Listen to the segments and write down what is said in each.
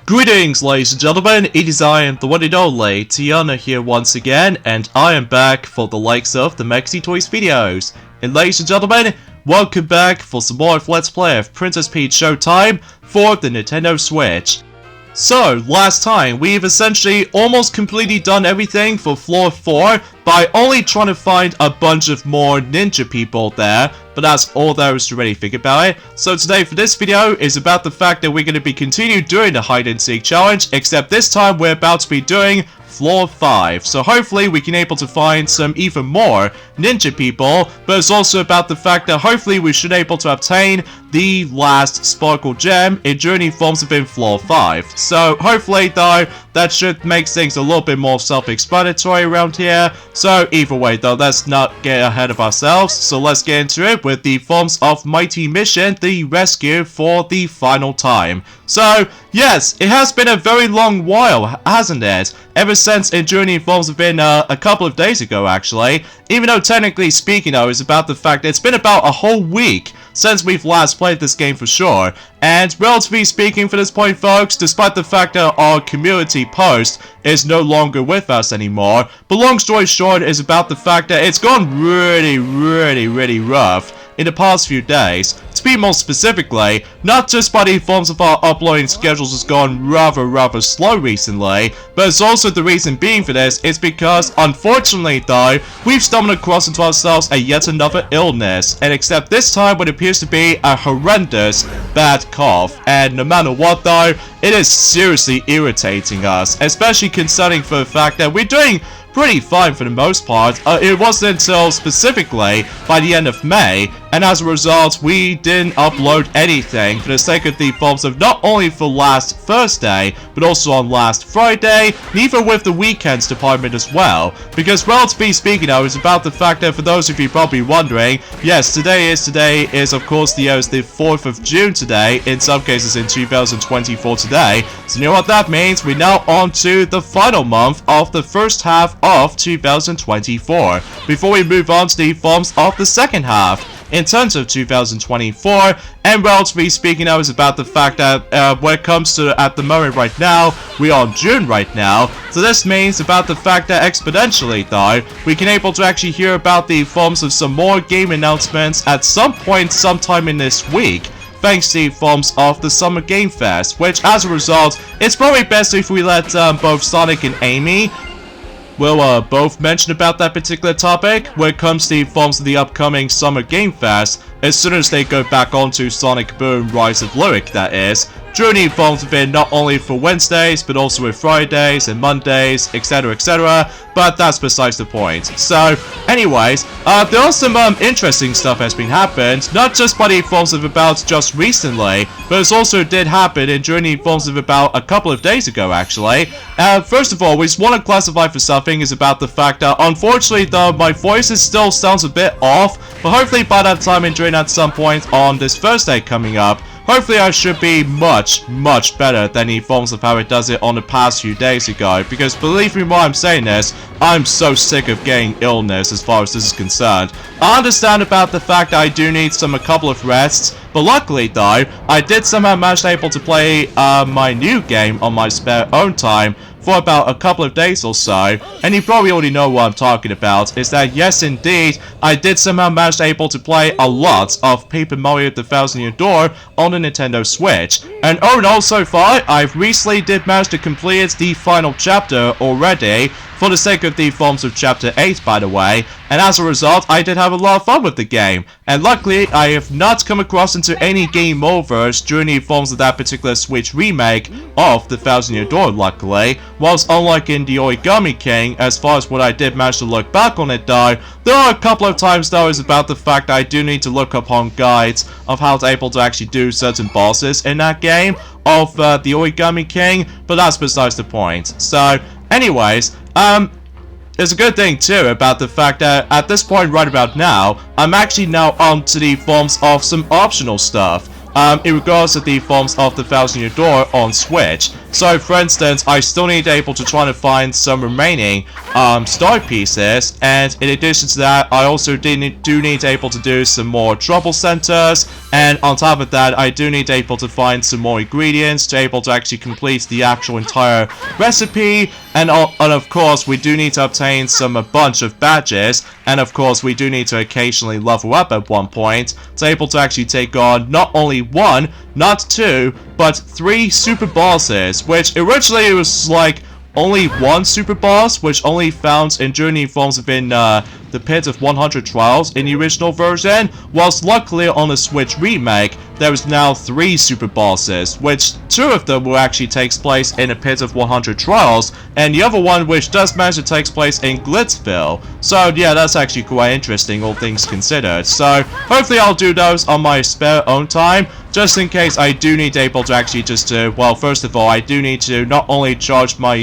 Greetings, ladies and gentlemen, it is I, the one and only, Tiana here once again, and I am back for the likes of the Maxi Toys videos. And ladies and gentlemen, welcome back for some more of Let's Play of Princess Peach Showtime for the Nintendo Switch. So, last time, we've essentially almost completely done everything for Floor 4 by only trying to find a bunch of more ninja people there, but that's all there is to really think about it. So today for this video is about the fact that we're going to be continuing doing the hide and seek challenge, except this time we're about to be doing Floor 5. So hopefully we can able to find some even more ninja people, but it's also about the fact that hopefully we should able to obtain the last sparkle gem in Journey forms within Floor 5. So hopefully though, that should make things a little bit more self-explanatory around here. So either way though, let's not get ahead of ourselves. So let's get into it with the forms of Mighty Mission, the rescue for the final time. So yes, it has been a very long while, hasn't it? Ever since Journey forms have been a couple of days ago actually. Even though technically speaking though, it's about the fact that it's been about a whole week since we've last played this game for sure. And relatively speaking for this point folks, despite the fact that our community post is no longer with us anymore, but long story short is about the fact that it's gone really rough in the past few days. To be more specifically, not just by the forms of our uploading schedules has gone rather slow recently, but it's also the reason being for this is because, unfortunately though, we've stumbled across into ourselves a yet another illness, and except this time what appears to be a horrendous bad cough, and no matter what though, it is seriously irritating us, especially concerning for the fact that we're doing pretty fine for the most part. It wasn't until specifically by the end of May, and as a result we didn't upload anything for the sake of the forms of not only for last Thursday, but also on last Friday, and even with the weekends department as well. Because relatively speaking though, it's about the fact that for those of you probably wondering, yes, today is of course the 4th of June today, in some cases in 2024 today. So you know what that means? We're now on to the final month of the first half of 2024, before we move on to the forms of the second half in terms of 2024. And relatively speaking, I was about the fact that when it comes to at the moment right now, we are in June right now, so this means about the fact that exponentially though, we can able to actually hear about the forms of some more game announcements at some point sometime in this week, thanks to the forms of the Summer Game Fest, which as a result, it's probably best if we let both Sonic and Amy will both mention about that particular topic when it comes to the forms of the upcoming Summer Game Fest, as soon as they go back onto Sonic Boom Rise of Lyric, that is. Journey forms within not only for Wednesdays, but also with Fridays and Mondays, etc, but that's besides the point. So, anyways, there are some interesting stuff has been happened, not just by the forms of about just recently, but it also did happen in Journey forms of about a couple of days ago actually. First of all, we just want to classify for something is about the fact that unfortunately though, my voice still sounds a bit off, but hopefully by that time and during at some point on this Thursday coming up, hopefully I should be much better than the forms of how it does it on the past few days ago, because believe me while I'm saying this, I'm so sick of getting illness as far as this is concerned. I understand about the fact that I do need a couple of rests, but luckily though, I did somehow manage to able to play my new game on my spare own time for about a couple of days or so, and you probably already know what I'm talking about, is that yes indeed, I did somehow manage to able to play a lot of Paper Mario the Thousand Year Door on the Nintendo Switch, and oh no, so far, I've recently did manage to complete the final chapter already, for the sake of the forms of Chapter 8 by the way, and as a result, I did have a lot of fun with the game, and luckily, I have not come across into any game overs during the forms of that particular Switch remake of the Thousand Year Door, luckily, whilst unlike in the Origami King, as far as what I did manage to look back on it though, there are a couple of times though is about the fact that I do need to look upon guides of how to able to actually do certain bosses in that game of the Origami King, but that's besides the point. So, anyways, there's a good thing too about the fact that at this point right about now, I'm actually now on to the forms of some optional stuff. in regards to the forms of the Thousand Year Door on Switch. So, for instance, I still need able to try to find some remaining star pieces, and in addition to that, I also do need able to do some more trouble centers And on top of that, I do need to able to find some more ingredients to able to actually complete the actual entire recipe. And of course, we do need to obtain a bunch of badges. And of course, we do need to occasionally level up at one point to able to actually take on not only one, not two, but 3 super bosses. Which originally it was like only one super boss, which only found in journey forms within the Pit of 100 Trials in the original version, whilst luckily on the Switch remake, there is now 3 super bosses, which 2 of them will actually takes place in the Pit of 100 Trials, and the other one which does manage to takes place in Glitzville. So yeah, that's actually quite interesting, all things considered. So hopefully I'll do those on my spare own time, just in case I do need able to actually just well, first of all, I do need to not only charge my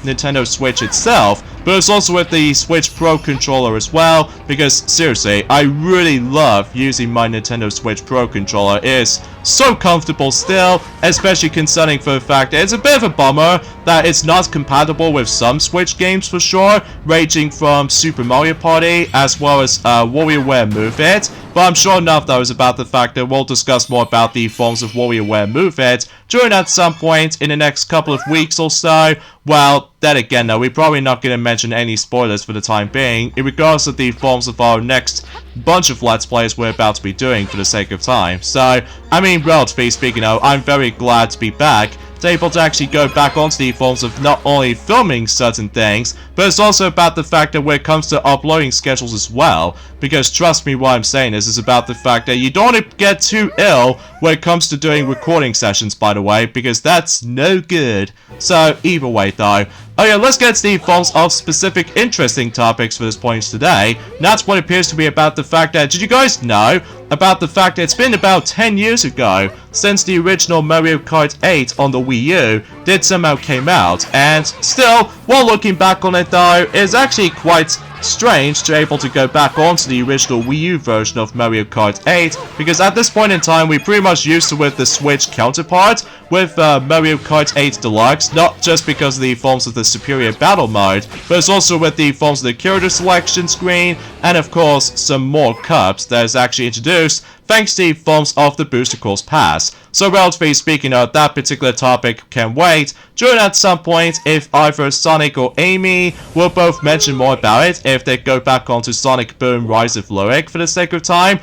Nintendo Switch itself, but it's also with the Switch Pro controller as well, because seriously, I really love using my Nintendo Switch Pro controller. It is so comfortable still, especially concerning for the fact that it's a bit of a bummer that it's not compatible with some Switch games for sure, ranging from Super Mario Party as well as WarioWare Move It. But I'm sure enough though is about the fact that we'll discuss more about the forms of WarioWare Move It during at some point in the next couple of weeks or so. Well, then again though, we're probably not going to mention any spoilers for the time being, in regards to the forms of our next bunch of Let's Plays we're about to be doing for the sake of time. So, I mean, relatively speaking though, I'm very glad to be back, to able to actually go back onto the forms of not only filming certain things, but it's also about the fact that when it comes to uploading schedules as well, because trust me, what I'm saying is about the fact that you don't want to get too ill when it comes to doing recording sessions, by the way, because that's no good. So either way though, oh yeah, let's get to the forms of specific interesting topics for this point today. And that's what appears to be about the fact that, did you guys know about the fact that it's been about 10 years ago since the original Mario Kart 8 on the Wii U did somehow came out, and still, while looking back on it though, it's actually quite strange to able to go back onto the original Wii U version of Mario Kart 8, because at this point in time we pretty much used to with the Switch counterpart with Mario Kart 8 Deluxe, not just because of the forms of the superior battle mode, but it's also with the forms of the character selection screen, and of course some more cups that is actually introduced thanks to the forms of the Booster Course Pass. So relatively speaking, that particular topic can wait. During at some point, if either Sonic or Amy will both mention more about it, if they go back onto Sonic Boom Rise of Lyric for the sake of time.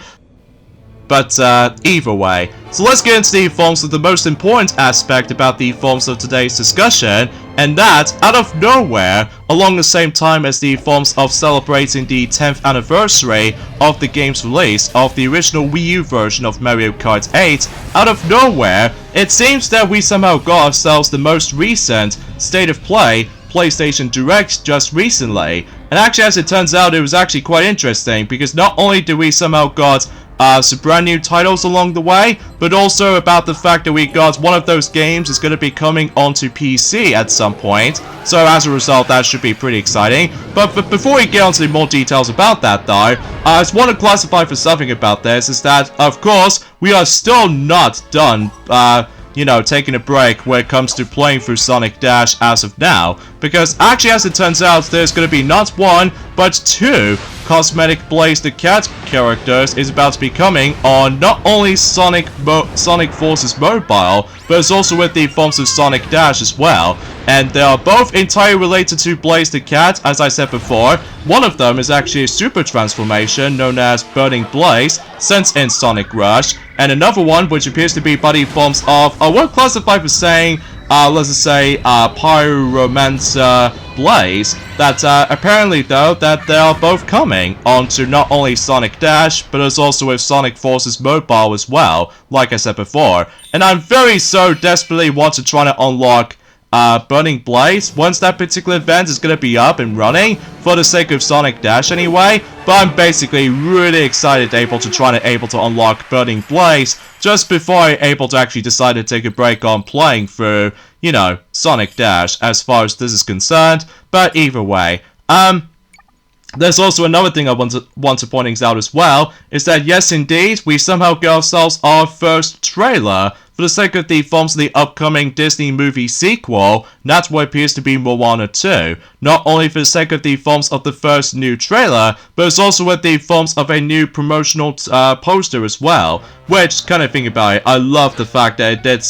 But either way, so let's get into the forms of the most important aspect about the forms of today's discussion, and that, out of nowhere, along the same time as the forms of celebrating the 10th anniversary of the game's release of the original Wii U version of Mario Kart 8, out of nowhere, it seems that we somehow got ourselves the most recent State of Play PlayStation Direct just recently. And actually, as it turns out, it was actually quite interesting, because not only did we somehow got some brand new titles along the way, but also about the fact that we got one of those games is going to be coming onto PC at some point. So as a result, that should be pretty exciting. But before we get onto more details about that though, I just want to classify for something about this, is that, of course, we are still not done, you know, taking a break when it comes to playing through Sonic Dash as of now, because actually, as it turns out, there's going to be not one, but 2 Cosmetic Blaze the Cat characters is about to be coming on not only Sonic Forces Mobile, but it's also with the forms of Sonic Dash as well. And they are both entirely related to Blaze the Cat, as I said before. One of them is actually a super transformation known as Burning Blaze, since in Sonic Rush, and another one which appears to be by the forms of, I won't classify for saying, let's just say, Pyromancer Blaze, that apparently though, that they are both coming onto not only Sonic Dash, but it's also with Sonic Forces Mobile as well, like I said before. And I'm very so desperately want to try to unlock Burning Blaze once that particular event is going to be up and running, for the sake of Sonic Dash anyway. But I'm basically really excited to try to unlock Burning Blaze just before I'm able to actually decide to take a break on playing through, you know, Sonic Dash as far as this is concerned. But either way, there's also another thing I want to point out as well, is that yes indeed, we somehow get ourselves our first trailer for the sake of the films of the upcoming Disney movie sequel, that's what appears to be Moana 2. Not only for the sake of the films of the first new trailer, but it's also with the films of a new promotional poster as well. Which, kind of think about it, I love the fact that it did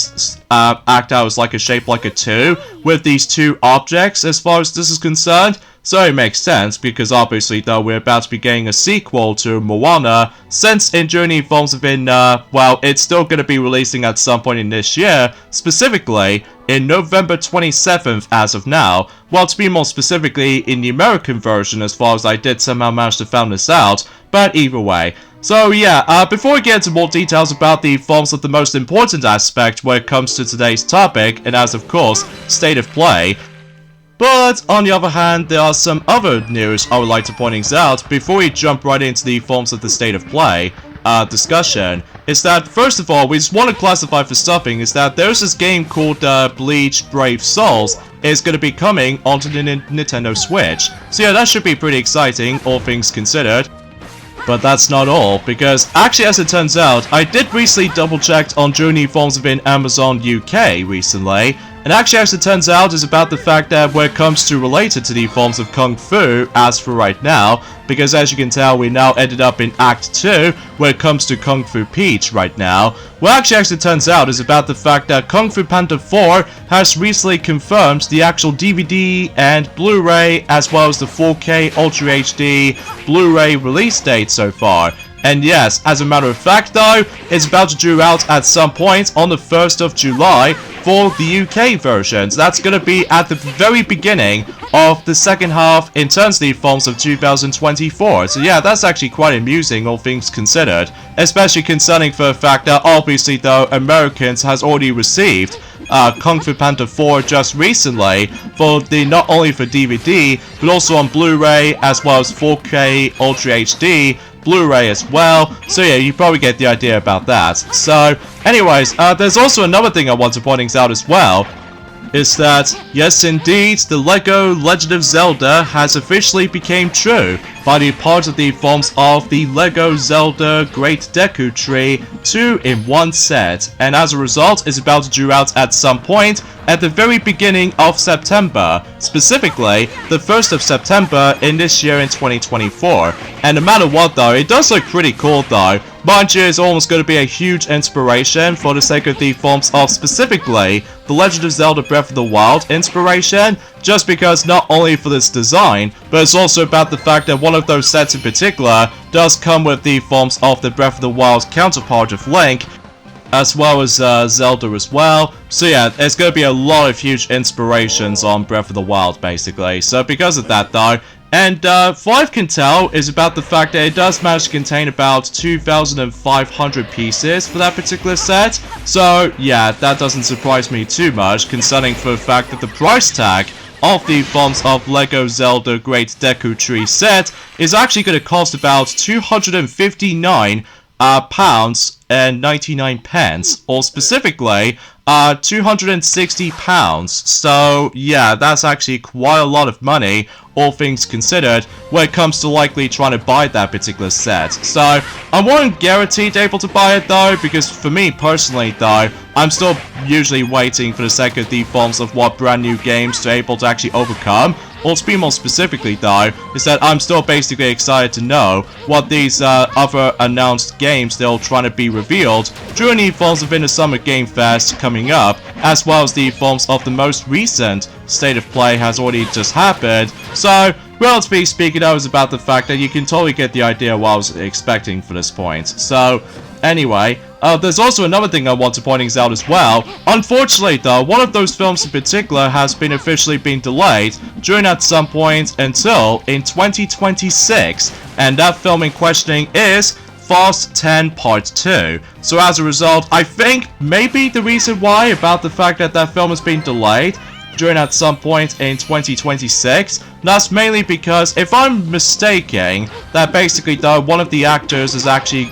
act out as like a shape like a 2, with these two objects as far as this is concerned. So it makes sense, because obviously though we're about to be getting a sequel to Moana, since Journey films have been, well, it's still going to be releasing at some point in this year, specifically in November 27th as of now, well, to be more specifically in the American version as far as I did somehow manage to find this out, but either way. So yeah, before we get into more details about the films of the most important aspect when it comes to today's topic, and as of course, state of play, but on the other hand, there are some other news I would like to point out before we jump right into the forms of the state of play discussion. Is that first of all, we just want to classify for stuffing is that there's this game called Bleach Brave Souls is going to be coming onto the Nintendo Switch. So yeah, that should be pretty exciting, all things considered. But that's not all, because actually as it turns out, I did recently double check on Journey forms within Amazon UK recently, and actually as it turns out is about the fact that when it comes to related to the forms of Kung Fu as for right now, because as you can tell we now ended up in Act 2 when it comes to Kung Fu Peach right now. Well actually as it turns out is about the fact that Kung Fu Panda 4 has recently confirmed the actual DVD and Blu-ray as well as the 4K Ultra HD Blu-ray release date so far. And yes, as a matter of fact though, it's about to due out at some point on the 1st of July for the UK versions. That's going to be at the very beginning of the second half in terms of the films of 2024. So yeah, that's actually quite amusing, all things considered. Especially concerning for the fact that obviously though, Americans has already received Kung Fu Panda 4 just recently for the not only for DVD but also on Blu-ray as well as 4K Ultra HD Blu-ray as well. So yeah, you probably get the idea about that. So anyways, there's also another thing I want to point out as well, is that yes indeed, the LEGO Legend of Zelda has officially become true by the part of the forms of the LEGO Zelda Great Deku Tree 2-in-1 set, and as a result is about to due out at some point at the very beginning of September, specifically the 1st of September in this year in 2024. And no matter what though, it does look pretty cool though. Mind you, it's almost going to be a huge inspiration for the sake of the forms of specifically the Legend of Zelda Breath of the Wild inspiration, just because not only for this design, but it's also about the fact that one of those sets in particular does come with the forms of the Breath of the Wild counterpart of Link, as well as Zelda as well. So yeah, there's going to be a lot of huge inspirations on Breath of the Wild basically. So because of that though, and what I can tell is about the fact that it does manage to contain about 2,500 pieces for that particular set. So yeah, that doesn't surprise me too much, concerning for the fact that the price tag of the forms of LEGO Zelda Great Deku Tree set is actually going to cost about £259 pounds and 99 pence, or specifically £260. So yeah, that's actually quite a lot of money, all things considered, when it comes to likely trying to buy that particular set. So I wasn't guaranteed able to buy it though, because for me personally though, I'm still usually waiting for the sake of the forms of what brand new games to able to actually overcome. Or to be more specifically though, is that I'm still basically excited to know what these other announced games they'll try to be revealed during the forms within the Summer Game Fest coming up, as well as the forms of the most recent State of Play has already just happened. So, relatively speaking, that was about the fact that you can totally get the idea what I was expecting for this point. So, anyway, there's also another thing I want to point out as well. Unfortunately though, one of those films in particular has been officially been delayed during at some point until in 2026, and that film in questioning is Fast 10 Part 2. So as a result, I think maybe the reason why about the fact that that film has been delayed during at some point in 2026, that's mainly because, if I'm mistaken, that basically though one of the actors is actually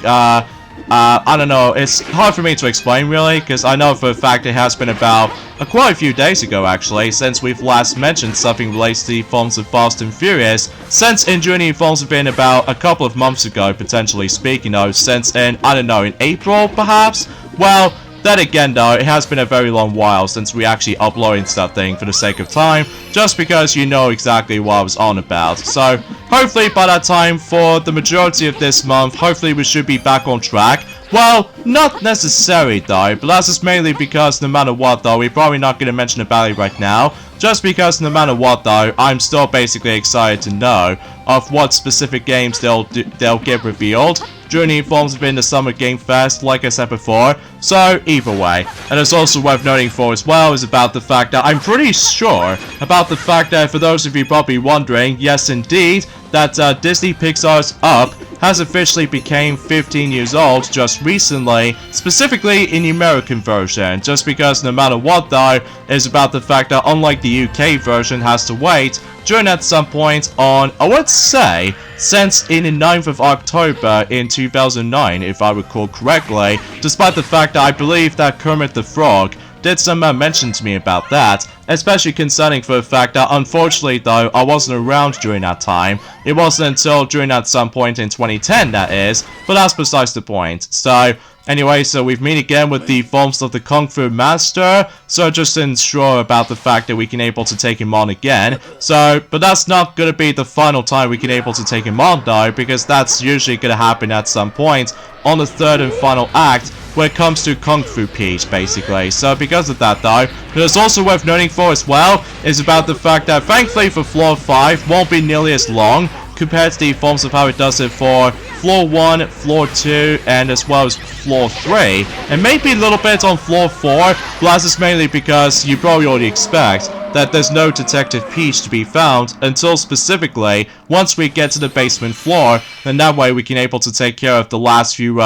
I don't know, it's hard for me to explain really, because I know for a fact it has been about quite a few days ago actually, since we've last mentioned something related to the films of Fast and Furious, since in Journey films have been about a couple of months ago, potentially speaking of, since in, I don't know, in April perhaps? Well, Then again though, it has been a very long while since we actually uploaded that thing for the sake of time, just because you know exactly what I was on about. So hopefully by that time, for the majority of this month, hopefully we should be back on track. Well, not necessarily though, but that's just mainly because no matter what though, we're probably not going to mention about it right now. Just because no matter what though, I'm still basically excited to know of what specific games they'll get revealed during the informs within the Summer Game Fest, like I said before. So either way, and it's also worth noting for as well is about the fact that I'm pretty sure about the fact that, for those of you probably wondering, yes indeed, that Disney Pixar's Up has officially became 15 years old just recently, specifically in the American version, just because no matter what though, is about the fact that unlike the UK version has to wait during at some point on, I would say, since in the 9th of October in 2009, if I recall correctly, despite the fact that I believe that Kermit the Frog did somehow mention to me about that, especially concerning for the fact that unfortunately though, I wasn't around during that time. It wasn't until during at some point in 2010 that is, but that's besides the point. So anyway, so we've met again with the forms of the Kung Fu Master, so just ensure about the fact that we can able to take him on again. So, but that's not gonna be the final time we can able to take him on though, because that's usually gonna happen at some point on the third and final act when it comes to Kung Fu Peach, basically. So because of that though, it's also worth noting for as well is about the fact that thankfully for Floor 5 won't be nearly as long compared to the forms of how it does it for Floor 1, Floor 2, and as well as Floor 3, and maybe a little bit on Floor 4, but that's just mainly because you probably already expect that there's no Detective Peach to be found until specifically once we get to the basement floor, and that way we can able to take care of the last few,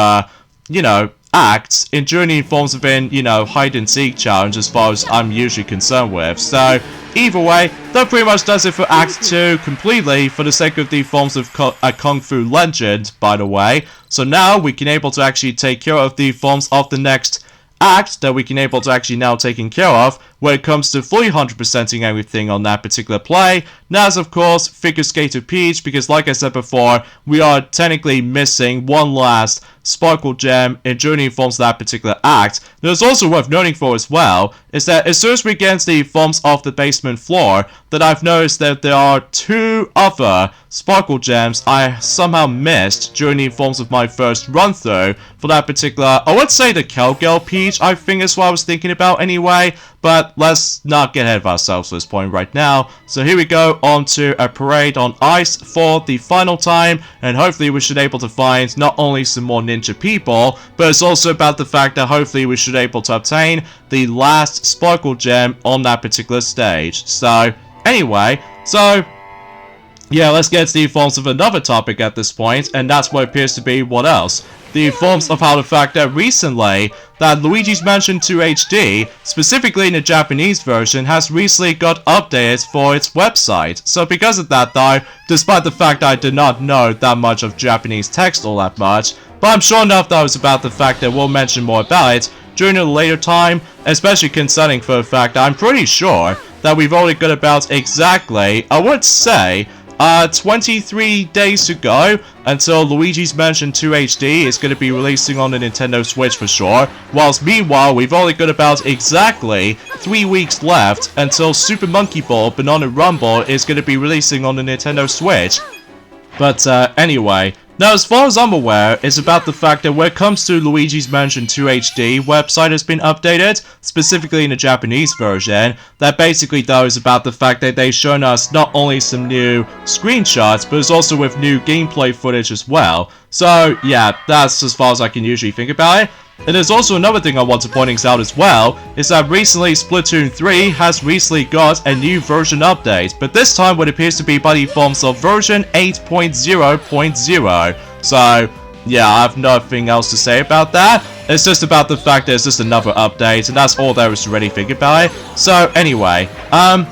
you know, acts in journey forms within, you know, hide and seek challenge as far as I'm usually concerned with. So either way, that pretty much does it for Act 2 completely for the sake of the forms of a Kung Fu Legend, by the way. So now we can able to actually take care of the forms of the next act that we can able to actually now taking care of when it comes to fully 100%ing everything on that particular play. Now is of course Figure Skater Peach, because like I said before, we are technically missing one last Sparkle Gem in Journey forms of that particular act. Now it's also worth noting for as well is that as soon as we get into the forms of the basement floor, that I've noticed that there are two other Sparkle Gems I somehow missed during the forms of my first run through for that particular, I would say the Cowgirl Peach, I think is what I was thinking about anyway. But let's not get ahead of ourselves at this point right now. So here we go on to a parade on ice for the final time, and hopefully we should able to find not only some more ninja people, but it's also about the fact that hopefully we should able to obtain the last Sparkle Gem on that particular stage. So anyway, so yeah, let's get to the forms of another topic at this point, and that's what appears to be what else? The forms of how the fact that recently that Luigi's Mansion 2 HD, specifically in the Japanese version, has recently got updated for its website. So because of that though, despite the fact that I did not know that much of Japanese text all that much, but I'm sure enough that was about the fact that we'll mention more about it during a later time, especially concerning for the fact that I'm pretty sure that we've only got about exactly, I would say, 23 days to go until Luigi's Mansion 2 HD is going to be releasing on the Nintendo Switch for sure, whilst meanwhile we've only got about exactly 3 weeks left until Super Monkey Ball Banana Rumble is going to be releasing on the Nintendo Switch. But anyway, now as far as I'm aware, it's about the fact that when it comes to Luigi's Mansion 2 HD, website has been updated, specifically in the Japanese version, that basically though is about the fact that they've shown us not only some new screenshots, but it's also with new gameplay footage as well. So yeah, that's as far as I can usually think about it. And there's also another thing I want to point out as well, is that recently Splatoon 3 has recently got a new version update, but this time what appears to be by the forms of version 8.0.0. So yeah, I have nothing else to say about that. It's just about the fact that it's just another update, and that's all there is to really think about it. So anyway, and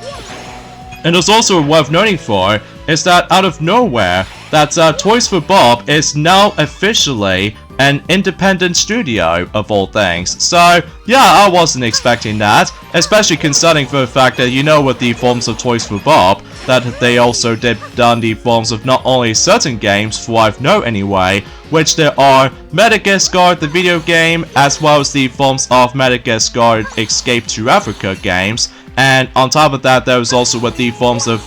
it's also worth noting for is that out of nowhere, that Toys for Bob is now officially an independent studio of all things. So yeah, I wasn't expecting that, especially considering for the fact that you know with the forms of Toys for Bob, that they also did done the forms of not only certain games, for I know anyway, which there are Madagascar the video game, as well as the forms of Madagascar Escape to Africa games, and on top of that there was also with the forms of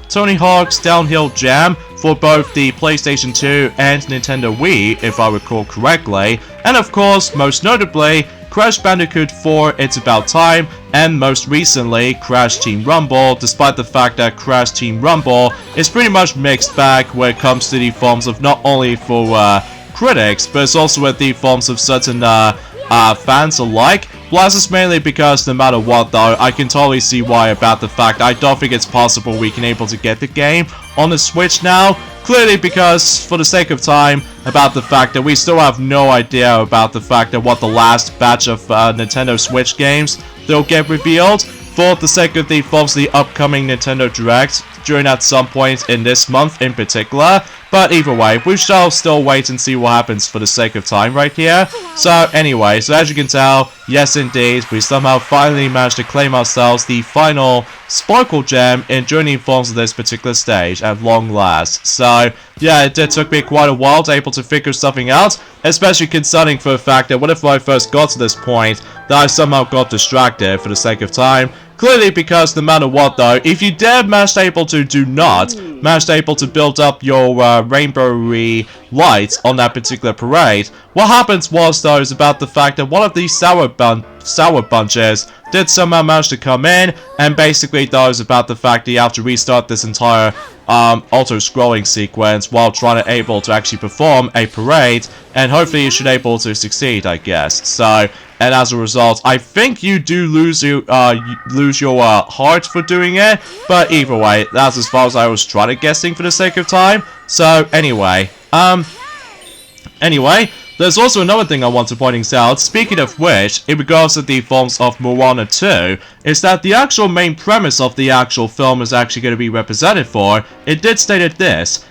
Tony Hawk's Downhill Jam for both the PlayStation 2 and Nintendo Wii, if I recall correctly, and of course, most notably, Crash Bandicoot 4 It's About Time, and most recently, Crash Team Rumble, despite the fact that Crash Team Rumble is pretty much mixed bag when it comes to the forms of not only for critics, but it's also with the forms of certain fans alike. Well, this is mainly because no matter what though, I can totally see why about the fact I don't think it's possible we can able to get the game on the Switch now. Clearly because, for the sake of time, about the fact that we still have no idea about the fact that what the last batch of Nintendo Switch games they'll get revealed. For the sake of the forms of the upcoming Nintendo Direct during at some point in this month in particular. But either way, we shall still wait and see what happens for the sake of time right here. So anyway, so as you can tell, yes indeed, we somehow finally managed to claim ourselves the final Sparkle Gem in journey forms of this particular stage at long last. So yeah, it did took me quite a while to able to figure something out, especially concerning for the fact that whenever I first got to this point, that I somehow got distracted for the sake of time. Clearly because no matter what though, if you did manage able to do not manage able to build up your rainbowy lights on that particular parade, what happens was though is about the fact that one of these sour bunches did somehow manage to come in, and basically though is about the fact that you have to restart this entire auto-scrolling sequence while trying to able to actually perform a parade, and hopefully you should able to succeed, I guess. So, and as a result, I think you do lose your heart for doing it, but either way, that's as far as I was trying to guessing for the sake of time. So anyway, there's also another thing I want to point out, speaking of which, in regards to the forms of Moana 2, is that the actual main premise of the actual film is actually going to be represented for. It did state this: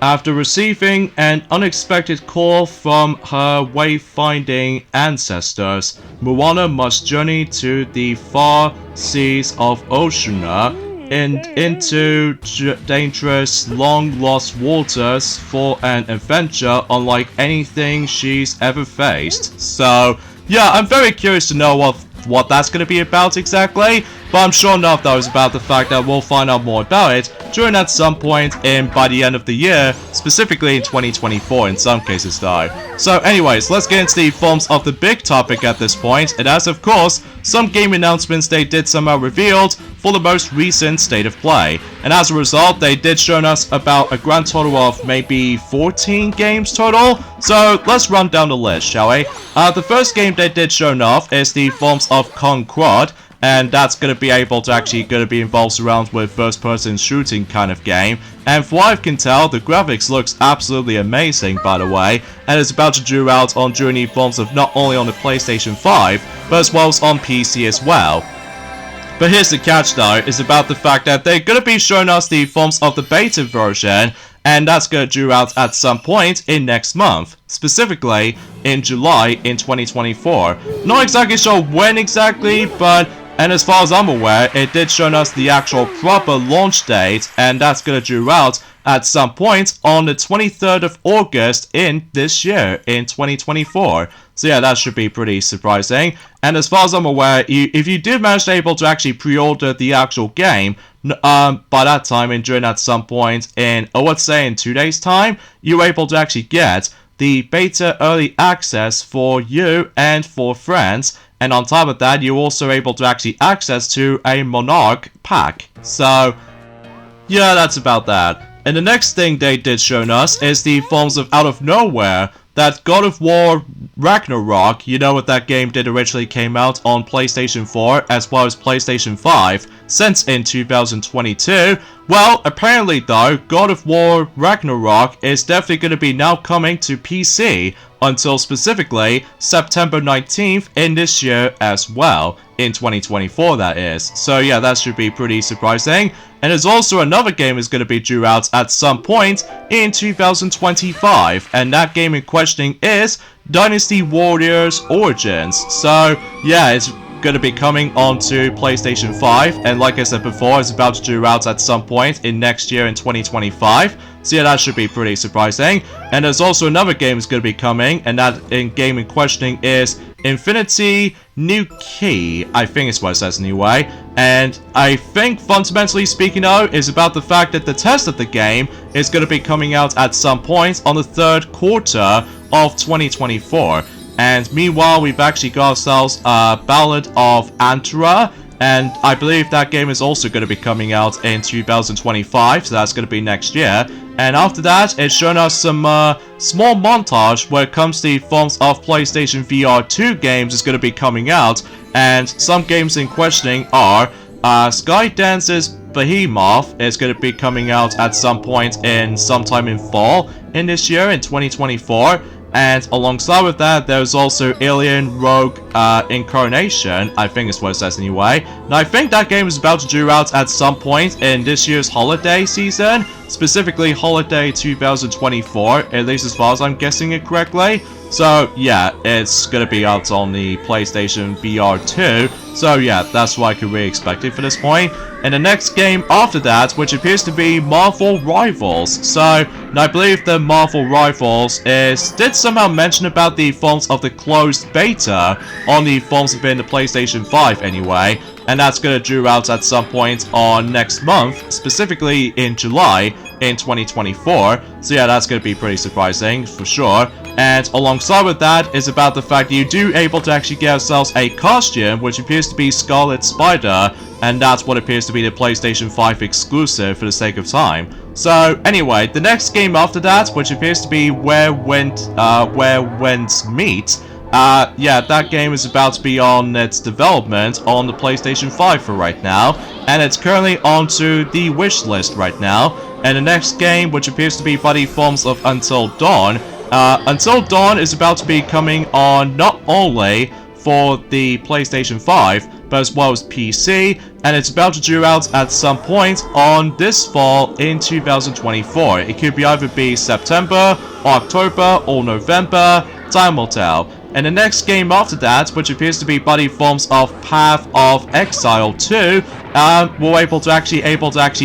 after receiving an unexpected call from her wayfinding ancestors, Moana must journey to the far seas of Oceania and into dangerous, long-lost waters for an adventure unlike anything she's ever faced. So, yeah, I'm very curious to know what that's going to be about exactly, but I'm sure enough that was about the fact that we'll find out more about it during at some point by the end of the year, specifically in 2024 in some cases though. So anyways, let's get into the forms of the big topic at this point, and as of course, some game announcements they did somehow revealed for the most recent state of play, and as a result they did show us about a grand total of maybe 14 games total. So let's run down the list, shall we? The first game they did show off is the forms of Conquad, and that's going to be able to actually be involved around with first-person shooting kind of game. And from what I can tell, the graphics looks absolutely amazing, by the way, and it's about to due out on journey forms of not only on the PlayStation 5, but as well as on PC as well. But here's the catch though, is about the fact that they're going to be showing us the forms of the beta version, and that's going to due out at some point in next month, specifically in July in 2024. Not exactly sure when exactly, but and as far as I'm aware, it did show us the actual proper launch date, and that's going to due out at some point on the 23rd of August in this year, in 2024. So yeah, that should be pretty surprising. And as far as I'm aware, if you did manage to able to actually pre-order the actual game, by that time and during at some point in, let's say in 2 days time, you're able to actually get the beta early access for you and for friends. And on top of that, you're also able to actually access to a Monarch pack. So, yeah, that's about that. And the next thing they did show us is the forms of out of nowhere that God of War Ragnarok, you know what that game did originally came out on PlayStation 4 as well as PlayStation 5 since in 2022, Well, apparently though, God of War Ragnarok is definitely going to be now coming to PC until specifically September 19th in this year as well, in 2024 that is. So yeah, that should be pretty surprising. And there's also another game is going to be due out at some point in 2025, and that game in question is Dynasty Warriors Origins. So yeah, it's going to be coming onto PlayStation 5, and like I said before, it's about to due out at some point in next year in 2025. So yeah, that should be pretty surprising. And there's also another game is going to be coming, and that game in questioning is Infinity New Key. I think it's what it says anyway. And I think fundamentally speaking though, is about the fact that the test of the game is going to be coming out at some point on the third quarter of 2024. And meanwhile, we've actually got ourselves a Ballad of Antara, and I believe that game is also going to be coming out in 2025, so that's going to be next year. And after that, it's shown us some small montage where it comes to the forms of PlayStation VR 2 games is going to be coming out, and some games in questioning are Skydance's Behemoth is going to be coming out at some point in sometime in fall in this year in 2024. And alongside with that, there's also Alien Rogue Incarnation, I think is what it says anyway. And I think that game is about to due out at some point in this year's holiday season, specifically holiday 2024, at least as far as I'm guessing it correctly. So yeah, it's gonna be out on the PlayStation VR 2. So yeah, that's what I could really expect it for this point. And the next game after that, which appears to be Marvel Rivals. So, and I believe that Marvel Rivals did somehow mention about the forms of the closed beta on the forms within the PlayStation 5 anyway. And that's going to due out at some point on next month, specifically in July in 2024. So yeah, that's going to be pretty surprising for sure. And alongside with that is about the fact that you do able to actually get yourselves a costume, which appears to be Scarlet Spider, and that's what appears to be the PlayStation 5 exclusive for the sake of time. So anyway, the next game after that, which appears to be Where Winds Meet, yeah, that game is about to be on its development on the PlayStation 5 for right now, and it's currently onto the wish list right now. And the next game, which appears to be by the forms of Until Dawn, Until Dawn is about to be coming on not only for the PlayStation 5, but as well as PC, and it's about to due out at some point on this fall in 2024. It could be either be September, October, or November, time will tell. And the next game after that, which appears to be by the forms of Path of Exile 2, we're able to actually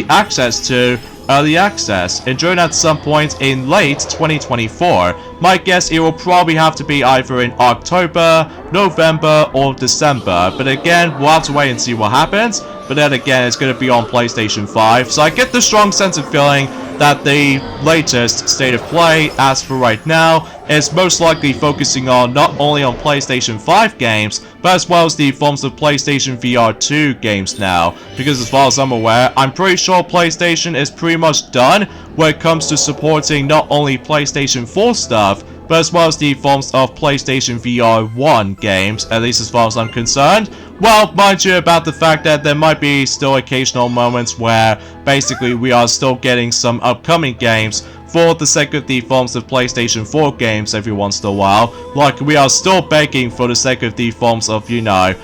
access to early access, and during at some point in late 2024. My guess it will probably have to be either in October, November, or December, but again, we'll have to wait and see what happens. But then again, it's going to be on PlayStation 5, so I get the strong sense of feeling that the latest state of play, as for right now, is most likely focusing on not only on PlayStation 5 games, but as well as the forms of PlayStation VR 2 games now. Because as far as I'm aware, I'm pretty sure PlayStation is pretty much done when it comes to supporting not only PlayStation 4 stuff, but as well as the forms of PlayStation VR 1 games, at least as far as I'm concerned. Well, mind you about the fact that there might be still occasional moments where basically we are still getting some upcoming games for the sake of the forms of PlayStation 4 games every once in a while. Like, we are still begging for the sake of the forms of, you know,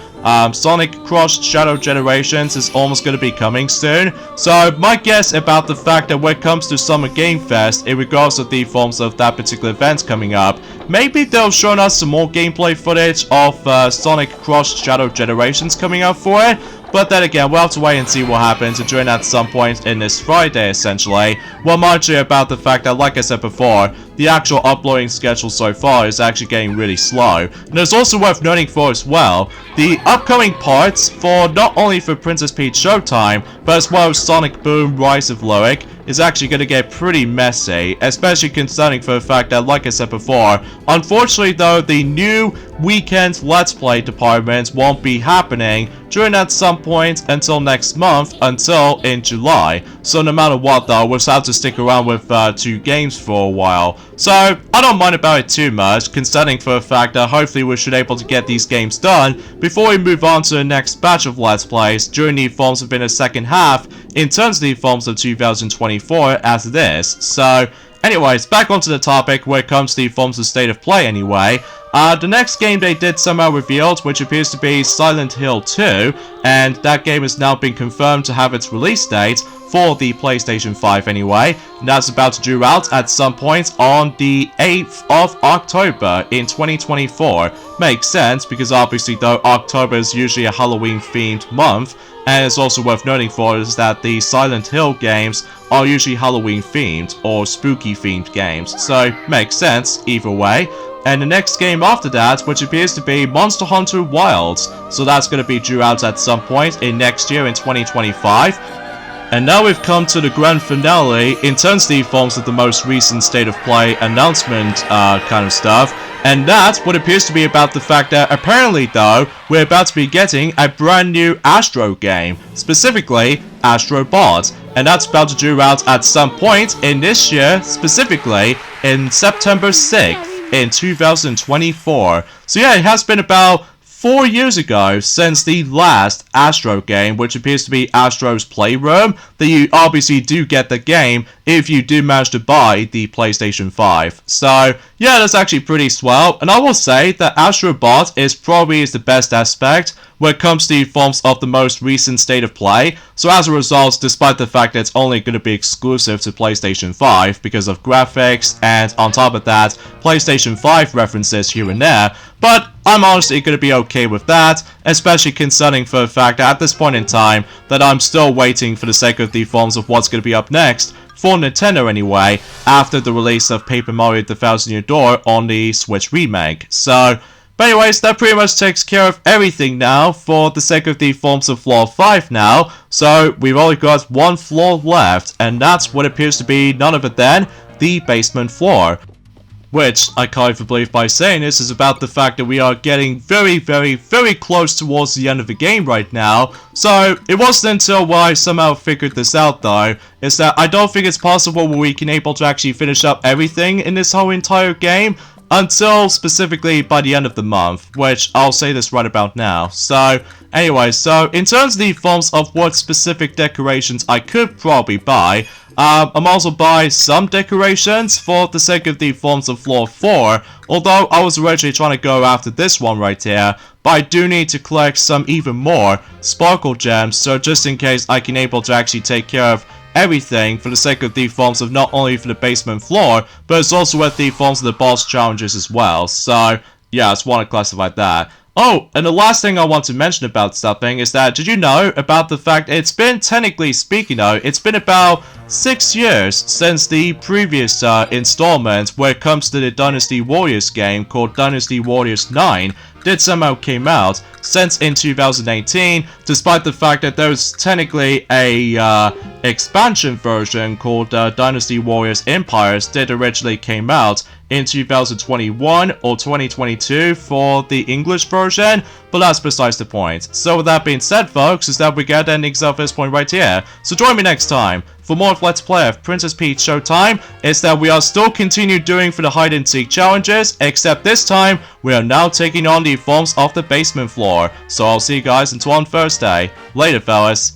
Sonic Cross Shadow Generations is almost going to be coming soon. So my guess about the fact that when it comes to Summer Game Fest, in regards to the forms of that particular event coming up, maybe they'll show us some more gameplay footage of Sonic Cross Shadow Generations coming up for it. But then again, we'll have to wait and see what happens and join at some point in this Friday, essentially. Well, mind you about the fact that, like I said before, the actual uploading schedule so far is actually getting really slow. And it's also worth noting for as well, the upcoming parts for not only for Princess Peach Showtime, but as well as Sonic Boom Rise of Loic, is actually going to get pretty messy, especially concerning for the fact that, like I said before, unfortunately though, the new weekend Let's Play department won't be happening during at some point until next month, until in July. So no matter what though, we'll have to stick around with 2 games for a while. So I don't mind about it too much, considering for the fact that hopefully we should be able to get these games done before we move on to the next batch of Let's Plays during the forms within the second half in terms of the forms of 2024 as it is. So anyways, back onto the topic where it comes to the forms of state of play anyway. The next game they did somehow revealed, which appears to be Silent Hill 2, and that game has now been confirmed to have its release date for the PlayStation 5 anyway, and that's about to due out at some point on the 8th of October in 2024. Makes sense, because obviously though October is usually a Halloween themed month, and it's also worth noting for is that the Silent Hill games are usually Halloween themed or spooky themed games, so makes sense either way. And the next game after that, which appears to be Monster Hunter Wilds, so that's going to be due out at some point in next year in 2025. And now we've come to the grand finale in terms of the forms of the most recent state of play announcement kind of stuff. And that's what appears to be about the fact that apparently though, we're about to be getting a brand new Astro game, specifically Astro Bot. And that's about to due out at some point in this year, specifically in September 6th. In 2024. So yeah, it has been about 4 years ago since the last Astro game, which appears to be Astro's Playroom, that you obviously do get the game if you do manage to buy the PlayStation 5. So yeah, that's actually pretty swell, and I will say that Astro Bot is probably the best aspect when it comes to the forms of the most recent state of play. So as a result, despite the fact that it's only going to be exclusive to PlayStation 5 because of graphics, and on top of that, PlayStation 5 references here and there, but I'm honestly going to be okay with that, especially concerning for the fact that at this point in time, that I'm still waiting for the sake of the forms of what's going to be up next, for Nintendo anyway, after the release of Paper Mario The Thousand Year Door on the Switch remake. So, but anyways, that pretty much takes care of everything now for the sake of the forms of floor 5 now. So we've only got one floor left, and that's what appears to be none other than the basement floor. Which, I can't even believe by saying this, is about the fact that we are getting very, very, very close towards the end of the game right now. So, it wasn't until I somehow figured this out though, is that I don't think it's possible we can able to actually finish up everything in this whole entire game until specifically by the end of the month, which I'll say this right about now. So, anyway, so in terms of the forms of what specific decorations I could probably buy, I'm also buying some decorations for the sake of the forms of floor 4, although I was originally trying to go after this one right here, but I do need to collect some even more sparkle gems, so just in case I can able to actually take care of everything for the sake of the forms of not only for the basement floor, but it's also with the forms of the boss challenges as well. So yeah, I just want to classify that. Oh, and the last thing I want to mention about something is that, did you know about the fact it's been, technically speaking though, it's been about 6 years since the previous installment where it comes to the Dynasty Warriors game called Dynasty Warriors 9 did somehow came out, since in 2018, despite the fact that there was technically a expansion version called Dynasty Warriors Empires did originally came out in 2021 or 2022 for the English version, but that's besides the point. So with that being said folks, is that we get endings of this point right here. So join me next time for more of Let's Play of Princess Peach Showtime. Is that we are still continue doing for the hide and seek challenges, except this time we are now taking on the forms of the basement floor. So I'll see you guys until on Thursday. Later fellas.